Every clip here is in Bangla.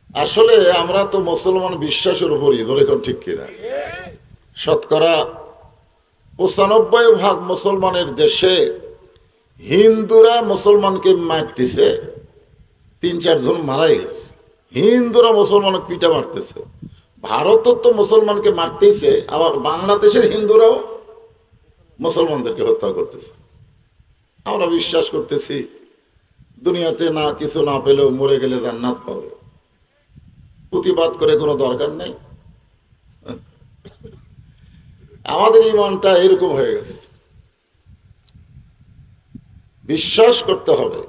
আসলে আমরা তো মুসলমান বিশ্বাসের উপরই ধরে কোন ঠিক কিনা শতকরা 95% মুসলমানের দেশে হিন্দুরা মুসলমানকে মারতেছে, 3-4 জন মারাই গেছে। হিন্দুরা মুসলমানকে পিটা মারতেছে, ভারতও তো মুসলমানকে মারতেইছে, আবার বাংলাদেশের হিন্দুরাও মুসলমানদেরকে হত্যা করতেছে। আমরা বিশ্বাস করতেছি দুনিয়াতে না কিছু না পেলেও মরে গেলে জান্নাত পাবে, প্রতিবাদ করে কোনো দরকার নেই। আমাদের ইমানটা এরকম হয়ে গেছে। বিশ্বাস করতে হবে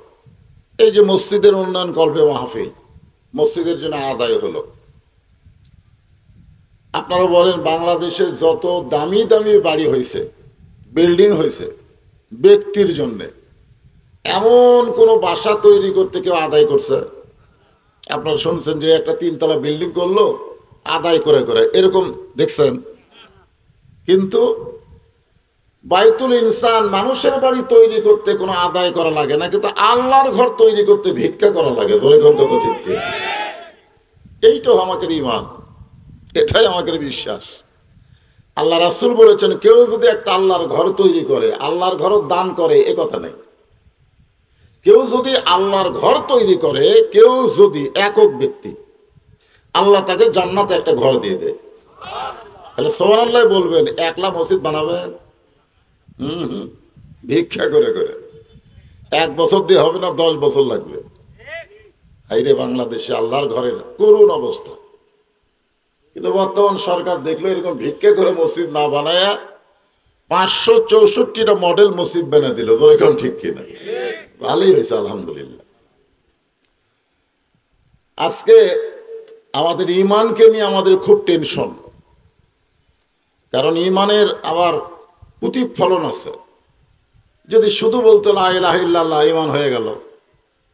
এই যে মসজিদের উন্নয়ন কল্পে মাহফিল, মসজিদের জন্য আদায় হলো। আপনারা বলেন বাংলাদেশে যত দামি দামি বাড়ি হয়েছে, বিল্ডিং হয়েছে ব্যক্তির জন্যে, এমন কোনো বাসা তৈরি করতে কেউ আদায় করছে? আপনারা শুনছেন যে একটা 3 তলা বিল্ডিং করলো আদায় করে করে, এরকম দেখছেন? কিন্তু বাইতুল ইনসান মানুষের বাড়ি তৈরি করতে কোনো আদায় করা লাগে না, কিন্তু আল্লাহর ঘর তৈরি করতে ভিক্ষা করা লাগে। ধরে গন্ত ঠিক, এইটাও আমাকে ইমান, এটাই আমাকে বিশ্বাস। আল্লাহ রাসূল বলেছেন কেউ যদি একটা আল্লাহর ঘর তৈরি করে, আল্লাহর ঘরও দান করে, এ কথা নেই। কেউ যদি আল্লাহর ঘর তৈরি করে, কেউ যদি একক ব্যক্তি, আল্লাহ তাকে জান্নাতে একটা ঘর দিয়ে দেয়। তাহলে সুবহানাল্লাহ বলবেন, একলা মসজিদ বানাবেন? ভিক্ষা করে করে 1 বছর দিয়ে হবে না, 10 বছর লাগবে। হাইরে বাংলাদেশে আল্লাহর ঘরের করুণ অবস্থা। কিন্তু বর্তমান সরকার দেখলো এরকম ভিক্ষা করে মসজিদ না বানায়া 564টা মডেল মসজিদ বানিয়ে দিল। তোর এখন ঠিক কিনা? ভালোই হয়েছে আলহামদুলিল্লাহ। আজকে আমাদের ইমানকে নিয়ে আমাদের খুব টেনশন, কারণ ইমানের আবার প্রতিফলন আছে। যদি শুধু বলতো লা ইলাহা ইল্লাল্লাহ ইমান হয়ে গেল,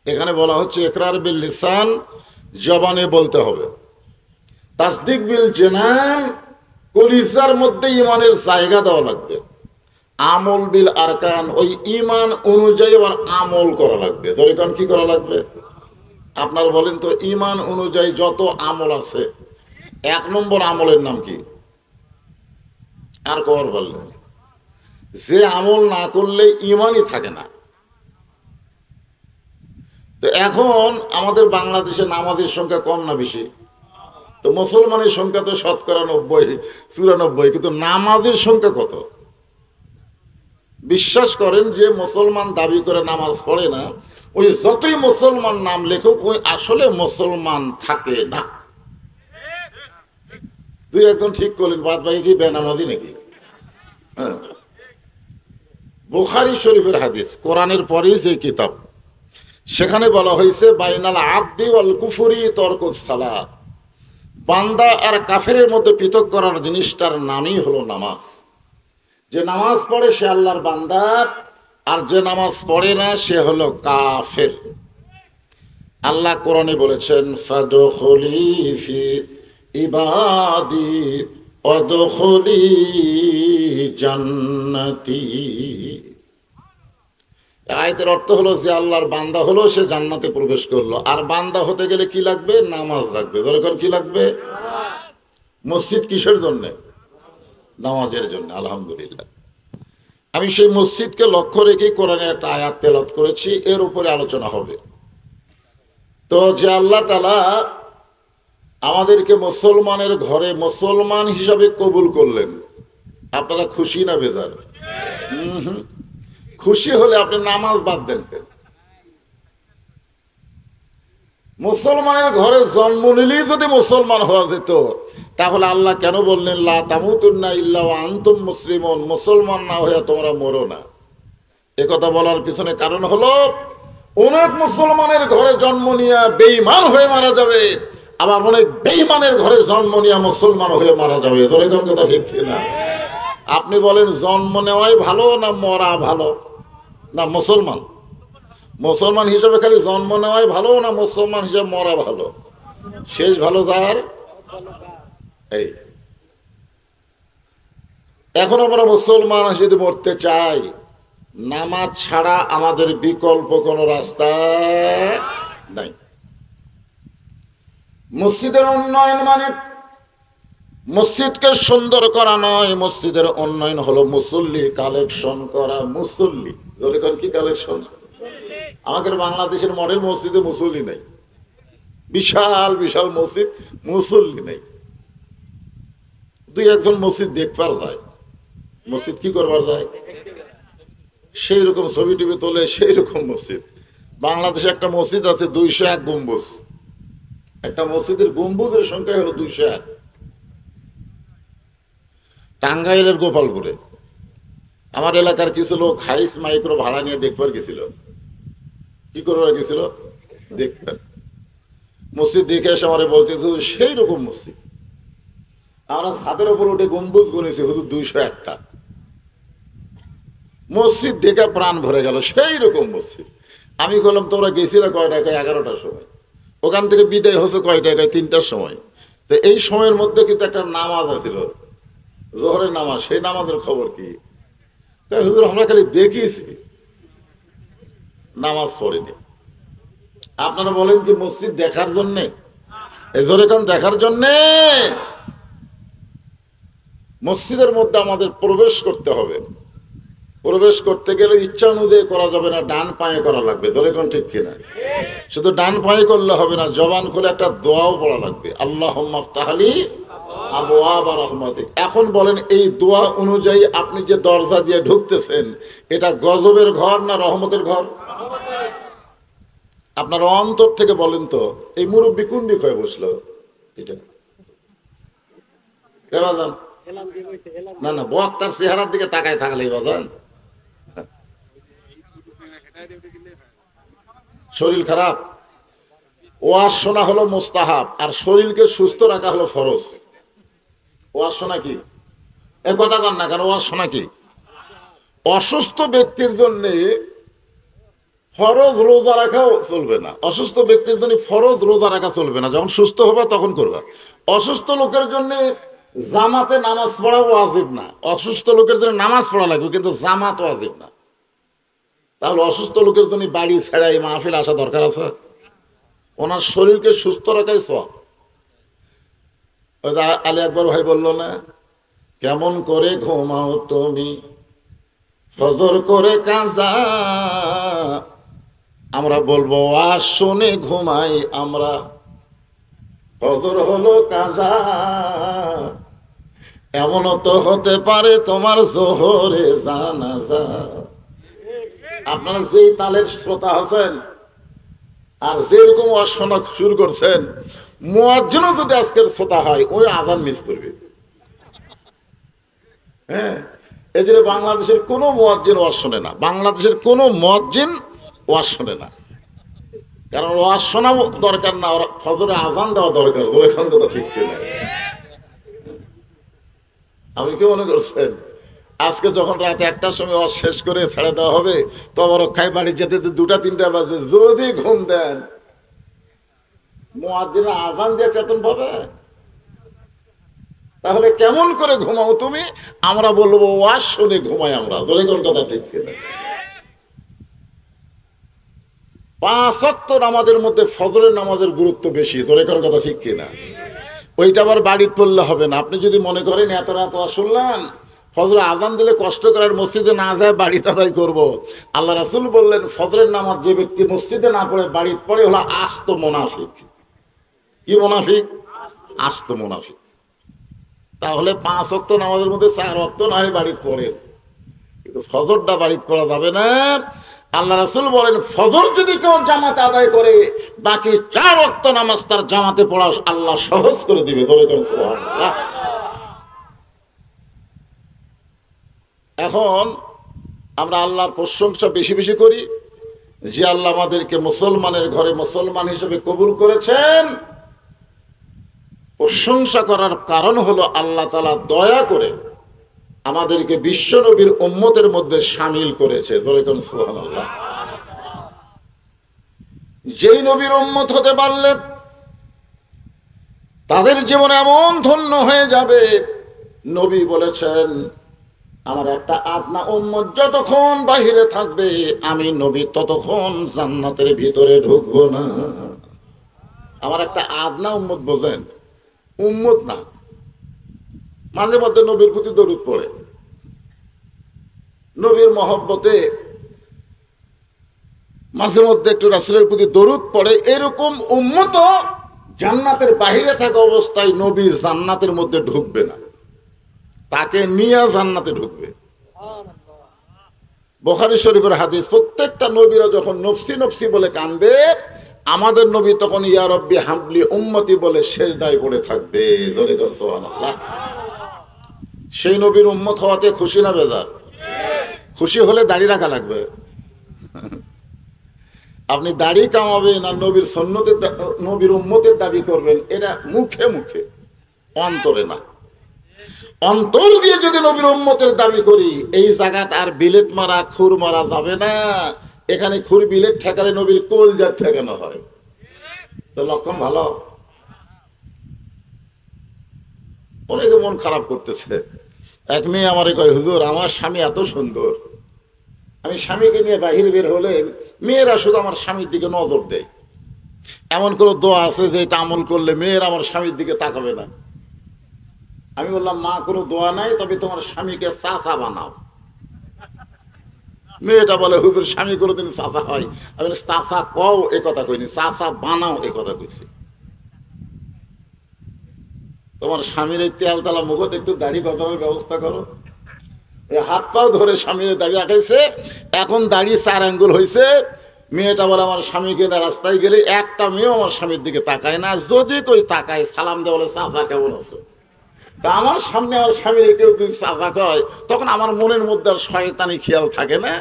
এখানে বলা হচ্ছে ইকরার বিল লিসান, জবানে বলতে হবে, তাসদিক বিল জানান, কলিজার মধ্যে ইমানের জায়গা দেওয়া লাগবে, আমল বিল আরকান, ওই ইমান অনুযায়ী আবার আমল করা লাগবে। তরিকান কি করা লাগবে? আপনার বলেন তো, ইমান অনুযায়ী যত আমল আছে 1 নম্বর আমলের নাম কি? আর কবার বললেন? যে আমল না করলে ইমানই থাকে না। তো এখন আমাদের বাংলাদেশে নামাজের সংখ্যা কম না বেশি? তো মুসলমানের সংখ্যা তো শতকরা 90-94, কিন্তু নামাজের সংখ্যা কত? বিশ্বাস করেন যে মুসলমান দাবি করে নামাজ পড়ে না, ওই যতই মুসলমান নাম লেখক, ওই আসলে মুসলমান থাকে না। 2-1 জন ঠিক করলেন, বাদ বাকি কি বেনামাজি নাকি? হ্যাঁ, বুখারী শরীফের হাদিস, কোরআনের পরেই যে কিতাব, সেখানে বলা হয়েছে বাইনাল আবদি ওয়াল কুফরি তরকুস সালাত, বান্দা আর কাফেরের মধ্যে পৃথক করার জিনিসটার নামই হলো নামাজ। যে নামাজ পড়ে সে আল্লাহর বান্দা, আর যে নামাজ পড়ে না সে হলো কাফের। আল্লাহ কোরআনে বলেছেন ফাদখুলি ফি ইবাদি ওয়াদখুলি জান্নাতি। আয়াতের অর্থ হলো যে আল্লাহর বান্দা হলো সে জান্নাতে প্রবেশ করলো। আর বান্দা হতে গেলে কি লাগবে? নামাজ লাগবে। যখন কি লাগবে? মসজিদ কিসের জন্য? নামাজের জন্য। আলহামদুলিল্লাহ, আমি সেই মসজিদকে লক্ষ্য রেখে কোরআনে একটা আয়াত তেলাওয়াত করেছি, এর উপরে আলোচনা হবে। তো যে আল্লাহ তাআলা আমাদেরকে মুসলমানের ঘরে মুসলমান হিসাবে কবুল করলেন, আপনারা খুশি না বেজার? খুশি হলে আপনি নামাজ বাদ দেন। মুসলমানের ঘরে জন্ম নিলেই যদি মুসলমান হওয়া যেত, তাহলে আল্লাহ কেন বললেন লা তামুতুন্না ইল্লা ওয়া আনতুম মুসলিমুন, মুসলমান না হয়ে তোমরা মরো না? একথা বলার পিছনে কারণ হলো অনেক মুসলমানের ঘরে জন্ম নিয়ে বেঈমান হয়ে মারা যাবে, আবার অনেক বেঈমানের ঘরে জন্ম নিয়ে মুসলমান হয়ে মারা যাবে। তোরে কোন কথা ঠিক না? আপনি বলেন জন্ম নেওয়াই ভালো না মরা ভালো? না, মুসলমান হিসেবে খালি জন্ম নেওয়াই ভালো না মুসলমান হিসেবে মরা ভালো? শেষ ভালো যার। এই এখন আমরা মুসলমান যদি মরতে চাই, নামাজ ছাড়া আমাদের বিকল্প কোনো রাস্তা নাই। মসজিদের উন্নয়ন মানে মসজিদকে সুন্দর করা নয়, মসজিদের উন্নয়ন হলো মুসল্লি কালেকশন করা। মুসল্লি যখন কি কালেকশন? আমাদের বাংলাদেশের মডেল মসজিদে মুসল্লি নেই, বিশাল বিশাল মসজিদ, মুসল্লি নেই। দুই একজন মসজিদ দেখবার যায়, মসজিদ কি করবার যায়? সেই রকম ছবি টবি তোলে, সেই রকম মসজিদ। বাংলাদেশে একটা মসজিদ আছে 201 গম্বুজ, একটা মসজিদের গম্বুজের সংখ্যা হলো 201। টাঙ্গাইলের গোপালপুরে আমার এলাকার কিছু লোক হাইস মাইক্রো ভাড়া নিয়ে দেখবার গেছিল। কি করবার গেছিল? দেখবার। মসজিদ দেখে এসে আমার বলতে সেই রকম মসজিদ। আমরা ছাদের উপর উঠে গম্বুজ গুনেছি, হুজুর 201টা। মসজিদ দেখে প্রাণ ভরে গেল, সেই রকম মসজিদ। আমি বললাম তোমরা গেছিলে কয়টায়? 11টার সময়। ওখান থেকে বিদায় হচ্ছে কয়টায়? 3টার সময়। তো এই সময়ের মধ্যে কিন্তু একটা নামাজ আছিল, জোহরের নামাজ। সেই নামাজের খবর কি? হুজুর আমরা খালি দেখিয়েছি, নামাজ পড়িনি। আপনারা বলেন কি মসজিদ দেখার জন্যে? এজোরেখান দেখার জন্যে মসজিদের মধ্যে আমাদের প্রবেশ করতে হবে। প্রবেশ করতে গেলে ইচ্ছা অনুযায়ী করা যাবে না, ডান পায়ে করা লাগবে। জোরেখান ঠিক কিনা? শুধু ডান পায়ে করলে হবে না, জবান খুলে একটা দোয়াও পড়া লাগবে, আল্লাহুম্মা ফতাহলি আবওয়াবা রাহমাতিক। এখন বলেন এই দোয়া অনুযায়ী আপনি যে দরজা দিয়ে ঢুকতেছেন, এটা গজবের ঘর না রহমতের ঘর? আপনার অন্তর থেকে বলেন তো, এই মুরব্বী কোন দিক হয়ে বসলো? এটা বাজান না না, বক্তার চেহারার দিকে তাকায় থাকলেই বাজান। শরীর খারাপ, ওয়াজ শোনা হলো মুস্তাহাব, আর শরীরকে সুস্থ রাখা হলো ফরজ। ওয়াজ শোনা কি? এ কথা কন না কেন? ওয়াজ শোনা কি? অসুস্থ ব্যক্তির জন্য ফরজ রোজা রাখাও চলবে না। অসুস্থ ব্যক্তির জন্য ফরজ রোজা রাখা চলবে না, যখন সুস্থ হবে তখন করবা। অসুস্থ লোকের জন্য জামাতে নামাজ পড়া ওয়াজিব না। অসুস্থ লোকের জন্য নামাজ পড়া লাগবে, কিন্তু জামাত ওয়াজিব না। তাহলে অসুস্থ লোকের জন্য বাড়ি ছেড়ে এই মাহফিল আসা দরকার আছে? ওনার শরীরকে সুস্থ রাখাই সওয়াব। আলী আকবর ভাই বলল না, কেমন করে ঘুমাও তুমি ফজর করে কাজা। আমরা বলবো ওয়াজ শুনে ঘুমাই আমরা, ফজর হলো কাজা। এমনও তো হতে পারে তোমার জোহরে জানাজা। আপনারা যেই তালের শ্রোতা আছেন আর যেরকম ওয়াজ শোনা শুরু করছেন, মুয়াজ্জিনও যদি আজকের শ্রোতা হয়, ওই আজান মিস করবে। হ্যাঁ, এই জন্য বাংলাদেশের কোনো মুয়াজ্জিন ওয়াজ শোনে না। বাংলাদেশের কোনো মুয়াজ্জিন ওয়াজ শোনে না, কারণ ওয়াজ শোনা দরকার না, ওরা ফজরে আজান দেওয়া দরকার। ওখান কথা ঠিক কিনা? আপনি কি মনে করছেন আজকে যখন রাত 1টার সময় ওয়াজ শেষ করে ছেড়ে দেওয়া হবে, তো আবার খাই বাড়ি যেতে 2টা-3টা বাজে, যদি ঘুম দেন মুয়াজ্জিন আজান দিয়ে চেতন পাবে? তাহলে কেমন করে ঘুমাও তুমি? আমরা বলবো ওয়াজ শুনে ঘুমাই আমরা। জোরে কোন কথা ঠিক কিনা? 5 ওয়াক্ত নামাজের মধ্যে ফজরের নামাজের গুরুত্ব বেশি। জোরে কোন কথা ঠিক কিনা? ওইটা আবার বাড়ি পড়লে হবে না। আপনি যদি মনে করেন এত রাত ওয়াজ শুনলাম, ফজরে আজান দিলে কষ্ট করার, মসজিদে না যায় বাড়িতে আদায় করবো। আল্লাহ রাসূল বললেন, ফজরের নামাজ যে ব্যক্তি মসজিদে না পড়ে বাড়িতে পড়ে হলো আস্ত মুনাফিক। কি মুনাফিক? আস্ত মুনাফিক। তাহলে 5 ওয়াক্ত নামাজের মধ্যে 4 ওয়াক্ত না হয় বাড়িতে পড়েন, কিন্তু ফজরটা বাড়িতে পড়া যাবে না। আল্লাহ রাসূল বলেন, ফজর যদি কেউ জামাতে আদায় করে, বাকি 4 ওয়াক্ত নামাজ তার জামাতে পড়া আল্লাহ সহজ করে দিবে। সুবহানাল্লাহ। এখন আমরা আল্লাহর প্রশংসা বেশি বেশি করি যে আল্লাহ আমাদেরকে মুসলমানের ঘরে মুসলমান হিসেবে কবুল করেছেন। প্রশংসা করার কারণ হলো আল্লাহ তাআলা দয়া করে আমাদেরকে বিশ্ব নবীর উম্মতের মধ্যে শামিল করেছে। সুবহানাল্লাহ। যেই নবীর উম্মত হতে পারলে তাদের জীবন এমন ধন্য হয়ে যাবে। নবী বলেছেন, আমার একটা আপনা উম্মত যতক্ষণ বাহিরে থাকবে, আমি নবী ততক্ষণ জান্নাতের ভিতরে ঢুকবো না। আমার একটা আদনা উম্মত বোঝেন, উম্মত না, মাঝে মধ্যে নবীর প্রতি দরুদ পড়ে, নবীর মহব্বতে মাঝে মধ্যে একটু রাসূলের প্রতি দরুদ পড়ে, এরকম উম্মত জান্নাতের বাহিরে থাকা অবস্থায় নবী জান্নাতের মধ্যে ঢুকবে না, তাকে নিয়ে জান্নাতে ঢুকবে। বুখারী শরীফের হাদিস, প্রত্যেকটা নবীরা যখন নফসি নফসি বলে কাঁদবে, আমাদের নবী তখন ইয়া রব্বি হাবলি উম্মতি বলে সেজদায় পড়ে থাকবে। জোরে করে সুবহানাল্লাহ। সেই নবীর উম্মত হওয়াতে খুশি না বেজার? খুশি হলে দাড়ি রাখা লাগবে। আপনি দাড়ি কামাবেন আর নবীর সুন্নতের নবীর উম্মতের দাবি করবেন, এটা মুখে মুখে, অন্তরে না। অন্তর দিয়ে যদি নবীর উম্মতের দাবি করি, এই জায়গাত আর বিলেট মারা খুর মারা যাবে না। এখানে খুর বিলেট ঠেকালে নবীর কলজার ঠেকানো হয়। তো লক্ষণ ভালো। অনেকে মন খারাপ করতেছে। এক মেয়ে আমারে কয়, হুজুর আমার স্বামী এত সুন্দর, আমি স্বামীকে নিয়ে বাহিরে বের হলে মেয়েরা শুধু আমার স্বামীর দিকে নজর দেয়। এমন কোনো দোয়া আছে যে এটা আমল করলে মেয়েরা আমার স্বামীর দিকে তাকাবে না? আমি বললাম, মা কোনো দোয়া নাই, তবে তোমার স্বামীকে চাচা বানাও। মেয়েটা বলে, হুজুর স্বামী কোনোদিন চাচা হয়? আমি চাচা কও এ কথা কইনি, চাচা বানাও এ কথা কইছি। তোমার স্বামীর এই তেল তালা মুখত একটু দাড়ি গজানোর ব্যবস্থা করো। হাত পাও ধরে স্বামীর দাড়ি রাখাইছে, এখন দাড়ি 4 আঙ্গুল হয়েছে। মেয়েটা বলে, আমার স্বামীকে রাস্তায় গেলে একটা মেয়েও আমার স্বামীর দিকে তাকায় না, যদি কই তাকায় সালাম দেয়, বলে চাচা কেমন আছো। তা আমার সামনে আমার স্বামীর কেউ যদি চাচা কয়, তখন আমার মনের মধ্যে আর শয়তানি খেয়াল থাকে না,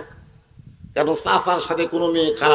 কারণ চাচার সাথে কোনো মেয়ে খারাপ